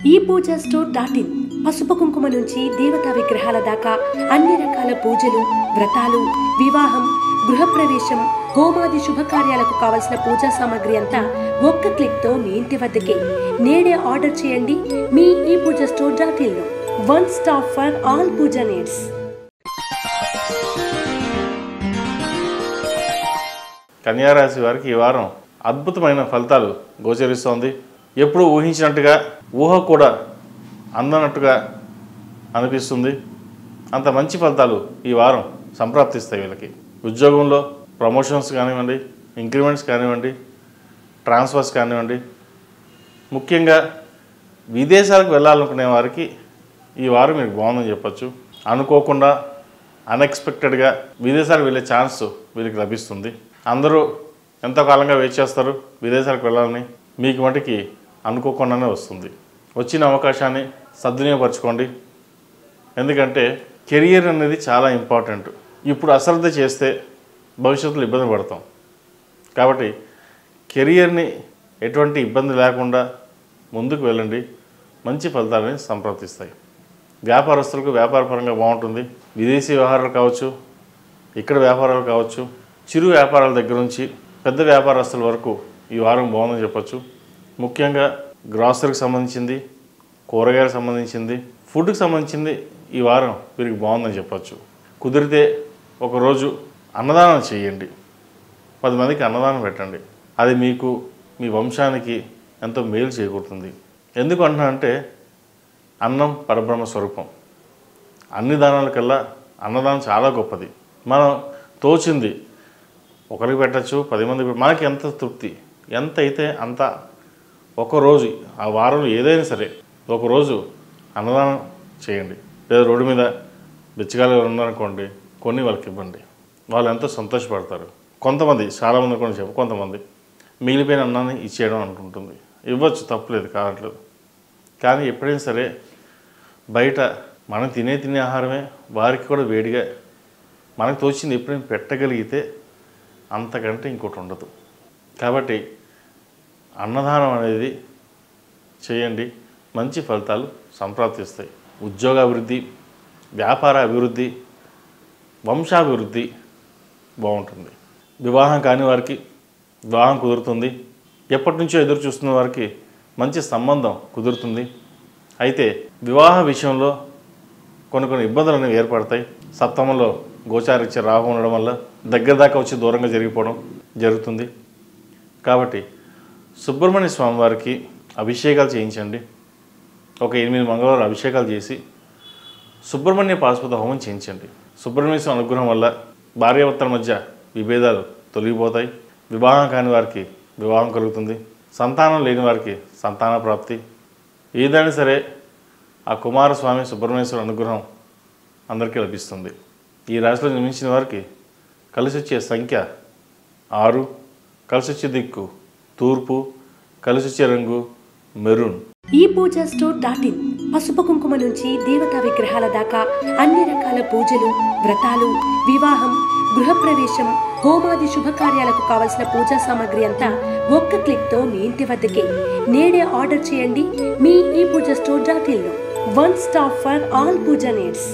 ePoojaStore.in పసుపు కుంకుమ నుంచి దేవతా విగ్రహాల దాకా అన్ని రకాల పూజలు, వ్రతాలు, వివాహం, గృహప్రవేశం, హోమాది శుభకార్యాలకు కావలసిన పూజా సామాగ్రి అంతా ఒక్క క్లిక్ తో మీ ఇంటి వద్దకే. నేడే ఆర్డర్ చేయండి మీ ePoojaStore.in లో. One stop for all pooja needs. కన్యా రాశి వారికి ఈ వారం అద్భుతమైన ఫలితాలు గోచరిస్తోంది. ఎప్పుడు ఊహించినట్టుగా, ఊహ కూడా అందనట్టుగా అనిపిస్తుంది. అంత మంచి ఫలితాలు ఈ వారం సంప్రాప్తిస్తాయి. వీళ్ళకి ఉద్యోగంలో ప్రమోషన్స్ కానివ్వండి, ఇంక్రిమెంట్స్ కానివ్వండి, ట్రాన్స్ఫర్స్ కానివ్వండి, ముఖ్యంగా విదేశాలకు వెళ్ళాలనుకునే వారికి ఈ వారం మీకు బాగుందని చెప్పచ్చు. అనుకోకుండా అన్ఎక్స్పెక్టెడ్గా విదేశాలకు వెళ్ళే ఛాన్స్ వీళ్ళకి లభిస్తుంది. అందరూ ఎంతో కాలంగా వెయిట్ చేస్తారు విదేశాలకు వెళ్ళాలని. మీకు మటుకి అనుకోకుండానే వస్తుంది. వచ్చిన అవకాశాన్ని సద్వినియోగపరచుకోండి. ఎందుకంటే కెరియర్ అనేది చాలా ఇంపార్టెంట్. ఇప్పుడు అశ్రద్ధ చేస్తే భవిష్యత్తులో ఇబ్బంది పడతాం. కాబట్టి కెరియర్ని ఎటువంటి ఇబ్బంది లేకుండా ముందుకు వెళ్ళండి. మంచి ఫలితాలని సంప్రాప్తిస్తాయి. వ్యాపారస్తులకు వ్యాపారపరంగా బాగుంటుంది. విదేశీ వ్యవహారాలు కావచ్చు, ఇక్కడ వ్యాపారాలు కావచ్చు, చిరు వ్యాపారాల దగ్గర నుంచి పెద్ద వ్యాపారస్తుల వరకు ఈ వారం బాగుందని చెప్పచ్చు. ముఖ్యంగా గ్రాసరీకి సంబంధించింది, కూరగాయలకు సంబంధించింది, ఫుడ్కి సంబంధించింది ఈ వారం వీరికి బాగుందని చెప్పచ్చు. కుదిరితే ఒకరోజు అన్నదానం చేయండి. 10 మందికి అన్నదానం పెట్టండి. అది మీకు, మీ వంశానికి ఎంతో మేలు చేకూరుతుంది. ఎందుకు అంటున్నానంటే అన్నం పరబ్రహ్మ స్వరూపం. అన్ని దానాల కల్లా అన్నదానం చాలా గొప్పది. మనం తోచింది ఒకరికి పెట్టచ్చు, 10 మందికి. మనకి ఎంత తృప్తి, ఎంత అయితే అంత ఒకరోజు, ఆ వారంలో ఏదైనా సరే ఒకరోజు అన్నదానం చేయండి. లేదా రోడ్డు మీద బిచ్చగాళ్ళు ఉన్నారనుకోండి, కొన్ని వాళ్ళకి ఇవ్వండి. వాళ్ళు ఎంతో సంతోషపడతారు. కొంతమంది, చాలామంది కూడా చెప్పు, కొంతమంది మిగిలిపోయిన అన్నాన్ని ఇచ్చేయడం అనుకుంటుంది. ఇవ్వచ్చు, తప్పులేదు, కావట్లేదు. కానీ ఎప్పుడైనా సరే బయట మనం తినే ఆహారమే వారికి కూడా వేడిగా మనకు తోచింది ఎప్పుడైనా పెట్టగలిగితే అంతకంటే ఇంకోటి ఉండదు. కాబట్టి అన్నదానం అనేది చేయండి. మంచి ఫలితాలు సంప్రాప్తిస్తాయి. ఉద్యోగ అభివృద్ధి, వ్యాపార అభివృద్ధి, వంశాభివృద్ధి బాగుంటుంది. వివాహం కాని వారికి వివాహం కుదురుతుంది. ఎప్పటి నుంచో ఎదురు చూస్తున్న వారికి మంచి సంబంధం కుదురుతుంది. అయితే వివాహ విషయంలో కొన్ని ఇబ్బందులు అనేవి ఏర్పడతాయి. సప్తమంలో గోచారిత్య రాహు ఉండడం వల్ల దగ్గర దాకా వచ్చి దూరంగా జరిగిపోవడం జరుగుతుంది. కాబట్టి సుబ్రహ్మణ్య స్వామి వారికి అభిషేకాలు చేయించండి. ఒక 8 మంగళవారం అభిషేకాలు చేసి సుబ్రహ్మణ్య పాశుపత హోమం చేయించండి. సుబ్రహ్మణ్య స్వామి అనుగ్రహం వల్ల భార్యాభర్తల మధ్య విభేదాలు తొలగిపోతాయి. వివాహం కాని వారికి వివాహం కలుగుతుంది. సంతానం లేని వారికి సంతాన ప్రాప్తి. ఏదైనా సరే ఆ కుమారస్వామి సుబ్రహ్మణ్యేశ్వర అనుగ్రహం అందరికీ లభిస్తుంది. ఈ రాశిలో జన్మించిన వారికి కలిసి వచ్చే సంఖ్య 6, కలిసి వచ్చే దిక్కు తూర్పు, కలిసి వచ్చే రంగు మెరూన్. ePoojaStore.in పసుపు కుంకుమ నుంచి దేవతా విగ్రహాల దాకా అన్ని రకాల పూజలు, వ్రతాలు, వివాహం, గృహప్రవేశం, హోమాది శుభకార్యాలకు కావలసిన పూజా సామాగ్రి అంతా ఒక్క క్లిక్ తో మీ ఇంటి వద్దకే. నేడే ఆర్డర్ చేయండి మీ ePoojaStore.in లో. One stop for all pooja needs.